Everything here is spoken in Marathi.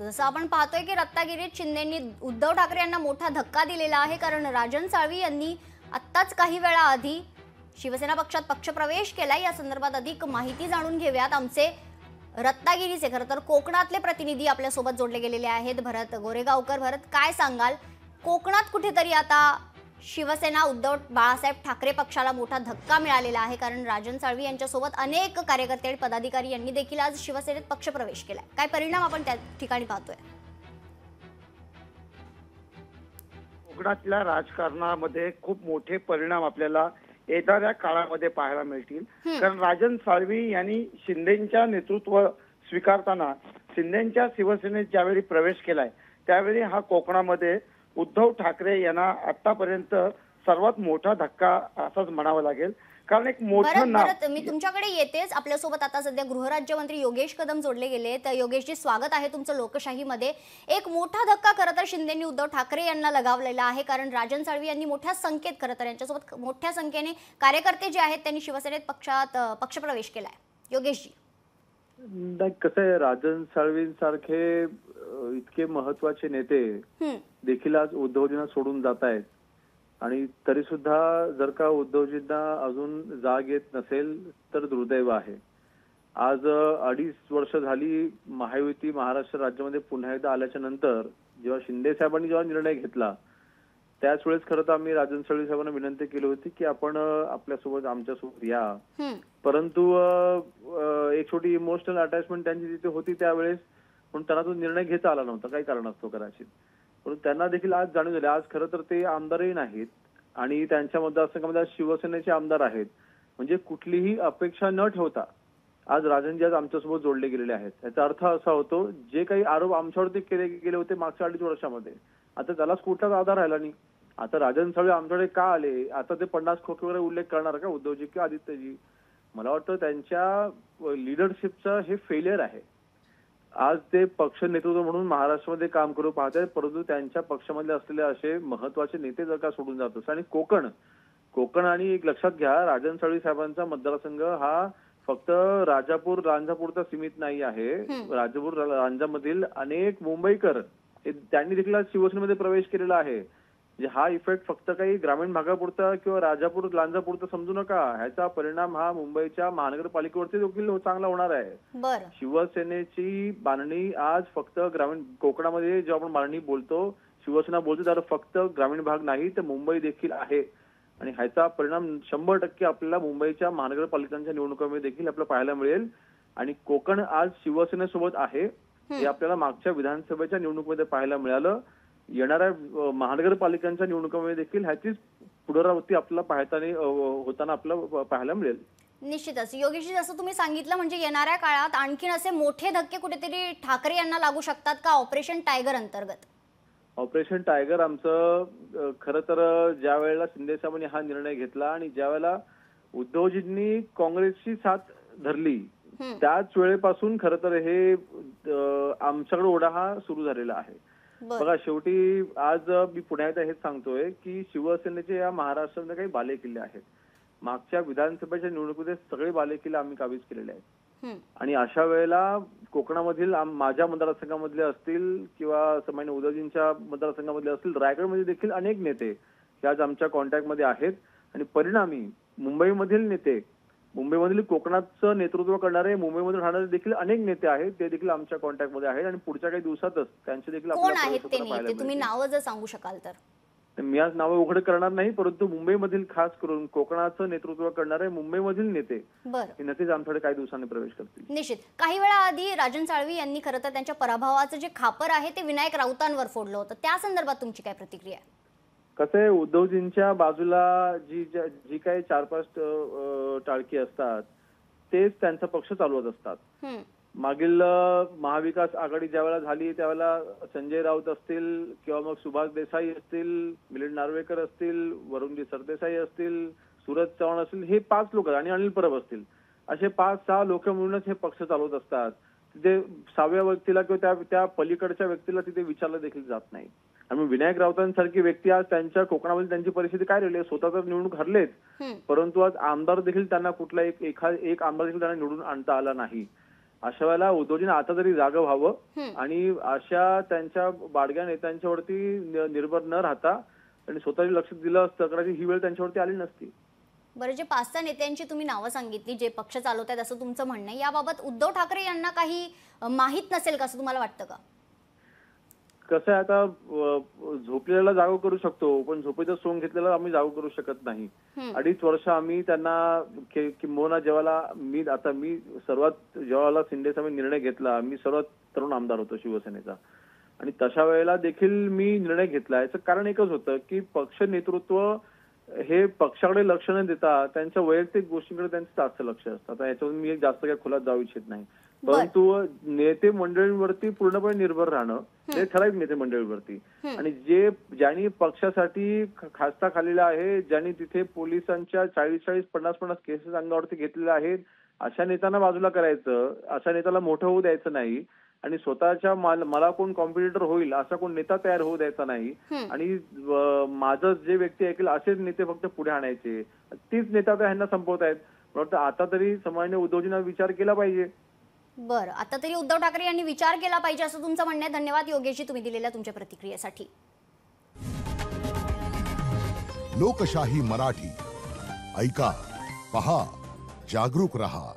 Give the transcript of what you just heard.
जसं आपण पाहतोय की रत्नागिरीत शिंदेंनी उद्धव ठाकरे यांना मोठा धक्का दिलेला आहे, कारण राजन साळवी यांनी आत्ताच काही वेळा आधी शिवसेना पक्षात पक्षप्रवेश केलाय। या संदर्भात अधिक माहिती जाणून घेऊयात। आमचे रत्नागिरीचे खरं तर कोकणातले प्रतिनिधी आपल्या सोबत जोडले गेलेले आहेत, भरत गोरेगावकर। भरत, काय सांगाल? कोकणात कुठेतरी आता शिवसेना उद्धव बाळासाहेब ठाकरे पक्षाला मोठा धक्का मिळालेला आहे, कारण राजन साळवी यांच्यासोबत अनेक कार्यकर्ते आणि पदाधिकारी यांनी देखील आज शिवसेनेत पक्षप्रवेश केलाय। काय परिणाम आपण त्या ठिकाणी पाहतोय? कोकणातल्या राजकारणामध्ये खूप मोठे परिणाम आपल्याला येणाऱ्या काळामध्ये पाहायला मिळतील, कारण राजन साळवी यांनी शिंदेंच्या नेतृत्व स्वीकारताना शिंदेंच्या शिवसेनेत ज्यावेळी प्रवेश केलाय त्यावेळी हा कोकणामध्ये उद्धव ठाकरे यांना आतापर्यंत सर्वात मोठा धक्का असाच म्हणावा लागेल, कारण एक मोठं नाव। मी तुमच्याकडे येतेच। आपल्यासोबत आता सध्या गृहराज्यमंत्री योगेश कदम जोडले गेले। तर योगेशजी, स्वागत आहे तुमचं लोकशाहीमध्ये। एक मोठा धक्का खरं तर शिंदेंनी उद्धव ठाकरे यांना लगावलेला आहे, कारण राजन साळवी यांनी मोठ्या संख्येत खरं तर यांच्यासोबत मोठ्या संख्येने कार्यकर्ते जे आहेत त्यांनी शिवसेनेत पक्षात पक्षप्रवेश केलाय। योगेशजी, नाही, कसं आहे, राजन साळवींसारखे इतके महत्वाचे नेते देखील आज उद्धवजींना सोडून जात आहेत, आणि तरी सुद्धा जर का उद्धवजींना अजून जाग येत नसेल तर दुर्दैव आहे। आज 2.5 वर्ष झाली महायुती महाराष्ट्र राज्यामध्ये पुन्हा एकदा आल्याच्या नंतर जेव्हा शिंदे साहेबांनी जेव्हा निर्णय घेतला त्याच वेळेस खरं तर आम्ही राजन साळवी साहेबांना विनंती केली होती की आपण आपल्यासोबत आमच्यासोबत या, परंतु एक छोटी इमोशनल अटॅचमेंट त्यांची तिथे होती त्यावेळेस, पण त्यांना तो निर्णय घेता आला नव्हता काही कारणास्तव कदाचित। परंतु त्यांना देखील आज जाणीव झाली, आज खरं तर ते आमदारही नाहीत आणि त्यांच्या मतदारसंघामध्ये शिवसेनेचे आमदार आहेत, म्हणजे कुठलीही अपेक्षा न ठेवता आज राजनजी आज आमच्यासोबत जोडले गेलेले आहेत। याचा अर्थ असा होतो, जे काही आरोप आमच्यावरती केले गेले होते मागच्या 2.5 वर्षामध्ये, आता त्यालाच कुठलाच आधार राहिला नाही। आता राजन साळवी आमच्याकडे का आले, आता ते 50 खोके वगैरे उल्लेख करणार का उद्धवजी किंवा आदित्यजी? मला वाटतं त्यांच्या लिडरशिपचं हे फेलियर आहे। आज ते पक्ष नेतृत्व म्हणून महाराष्ट्रामध्ये काम करू पाहतात, परंतु त्यांच्या पक्षामधले असलेले असे महत्वाचे नेते जर का सोडून जात असतात, आणि कोकण आणि एक लक्षात घ्या, राजन साळवी साहेबांचा मतदारसंघ हा फक्त राजापूर रांजापूरचा सीमित नाही आहे। राजापूर रांजामधील अनेक मुंबईकर त्यांनी देखील आज शिवसेनेमध्ये प्रवेश केलेला आहे। हा इफेक्ट फक्त काही ग्रामीण भागापुरता किंवा राजापूर लांजापुरता समजू नका, ह्याचा परिणाम हा मुंबईच्या महानगरपालिकेवरती देखील चांगला होणार आहे। शिवसेनेची बांधणी आज फक्त ग्रामीण कोकणामध्ये जेव्हा आपण बांधणी बोलतो, शिवसेना बोलतो, तर फक्त ग्रामीण भाग नाही तर मुंबई देखील आहे, आणि ह्याचा परिणाम 100% आपल्याला मुंबईच्या महानगरपालिकांच्या निवडणुकांमध्ये देखील आपल्याला पाहायला मिळेल। आणि कोकण आज शिवसेनेसोबत आहे हे आपल्याला मागच्या विधानसभेच्या निवडणुकीमध्ये पाहायला मिळालं। येणाऱ्या महानगरपालिकांच्या निवडणुकांमध्ये देखील ह्याचीच पुनरावृत्ती आपल्याला होताना आपल्याला पाहायला मिळेल। निश्चितच योगेशजी, जसं तुम्ही सांगितलं, म्हणजे येणाऱ्या काळात आणखीन असे मोठे धक्के कुठेतरी ठाकरे यांना लागू शकतात का ऑपरेशन टायगर अंतर्गत? ऑपरेशन टायगर आमचं खरं तर ज्या वेळेला शिंदे साहेबांनी हा निर्णय घेतला आणि ज्या वेळेला उद्धवजींनी काँग्रेसची साथ धरली त्याच वेळेपासून खरं तर हे आमच्याकडे ओढा हा सुरू झालेला आहे। बघा, शेवटी आज मी पुण्यात हेच सांगतोय की शिवसेनेचे या महाराष्ट्रामध्ये काही बालेकिल्ले आहेत। मागच्या विधानसभेच्या निवडणुकीत सगळे बालेकिल्ले आम्ही काबीज केलेले आहेत, आणि अशा वेळेला कोकणामधील माझ्या मतदारसंघामधले असतील किंवा सामान्य उद्धवजींच्या मतदारसंघामधले असतील, रायगडमध्ये देखील अनेक नेते हे आज आमच्या कॉन्टॅक्टमध्ये आहेत, आणि परिणामी मुंबईमधील नेते, मुंबईमधील कोकणाचं नेतृत्व करणारे मुंबईमध्ये राहणारे देखील अनेक नेते आहेत, ते देखील आमच्या कॉन्टॅक्टमध्ये आहेत, आणि पुढच्या काही दिवसातच त्यांचे देखील तुम्ही नावं जर सांगू शकाल तर? मी आज नावं उघड करणार नाही, परंतु मुंबईमधील खास करून कोकणाचं नेतृत्व करणारे मुंबईमधील नेते हे नक्कीच आमच्याकडे काही दिवसांनी प्रवेश करतील। निश्चित। काही वेळा आधी राजन साळवी यांनी खरं तर त्यांच्या पराभवाचं जे खापर आहे ते विनायक राऊतांवर फोडलं होतं, त्या संदर्भात तुमची काय प्रतिक्रिया आहे? कसं आहे, उद्धवजींच्या बाजूला जी काही 4-5 टाळकी असतात तेच त्यांचा पक्ष चालवत असतात। मागील महाविकास आघाडी ज्यावेळेला झाली त्यावेळेला संजय राऊत असतील किंवा मग सुभाष देसाई असतील, मिलिंद नार्वेकर असतील, वरुणजी सरदेसाई असतील, सूरज चव्हाण असतील, हे 5 लोक आणि अनिल परब असतील, असे 5-6 लोक मिळूनच हे पक्ष चालवत असतात। तिथे 6व्या व्यक्तीला किंवा त्या पलीकडच्या व्यक्तीला तिथे विचारलं देखील जात नाही। आणि विनायक राऊतांसारखी व्यक्ती आज त्यांच्या कोकणामध्ये त्यांची परिस्थिती काय राहिली, स्वतः तर निवडणूक हरलेच, परंतु आज आमदार देखील त्यांना कुठला एक आमदार देखील त्यांना निवडून आणता आला नाही। अशा वेळेला उद्धवजींना आता तरी जागं व्हावं आणि अशा त्यांच्या बाडग्या नेत्यांच्यावरती निर्भर न राहता आणि स्वतःची लक्ष दिलं असतं कदाचित ही वेळ त्यांच्यावरती आली नसती. बरं, जे 5-6 नेत्यांची तुम्ही नावं सांगितली जे पक्ष चालवत आहेत असं तुमचं म्हणणं आहे, याबाबत उद्धव ठाकरे यांना काही माहीत नसेल का असं तुम्हाला वाटतं का? कसं आहे आता झोपलेला जागो करू शकतो पण झोपेचं सोंग घेतलेला आम्ही जागो करू शकत नाही. 2.5 वर्ष आम्ही त्यांना किंबहुना मी सर्वात जेव्हा शिंदे साहेबांनी निर्णय घेतला, मी सर्वात तरुण आमदार होतो शिवसेनेचा आणि तशा वेळेला देखील मी निर्णय घेतला. याचं कारण एकच होतं की पक्ष नेतृत्व हे पक्षाकडे लक्ष न देता त्यांच्या वैयक्तिक गोष्टींकडे त्यांचं जास्त लक्ष असतं. आता याच्यावर मी जास्त काही खोलात जाऊ इच्छित नाही, परंतु नेते मंडळींवरती पूर्णपणे निर्भर राहणं हे ठराविक नेते मंडळीवरती आणि ज्यांनी पक्षासाठी खास्ता खाल्लेला आहे, ज्यांनी तिथे पोलिसांच्या 40-50 केसेस अंगावरती घेतलेल्या आहेत, अशा नेत्यांना बाजूला करायचं, अशा नेत्याला मोठं होऊ द्यायचं नाही आणि स्वतःच्या मला कोण कॉम्पिटिटर होईल असा कोण नेता तयार होऊ द्यायचा नाही आणि माझं जे व्यक्ती ऐकेल असेच नेते फक्त पुढे आणायचे. तीच नेता तर ह्यांना संपवत आहेत. मला आता तरी सामान्य उद्धवजींना विचार केला पाहिजे. बरं, आता तरी उद्धव ठाकरे यांनी विचार केला पाहिजे असं तुमचं म्हणणं आहे. धन्यवाद योगेशजी तुम्ही दिलेल्या तुमच्या प्रतिक्रियेसाठी. लोकशाही मराठी ऐका, पहा, जागरूक रहा.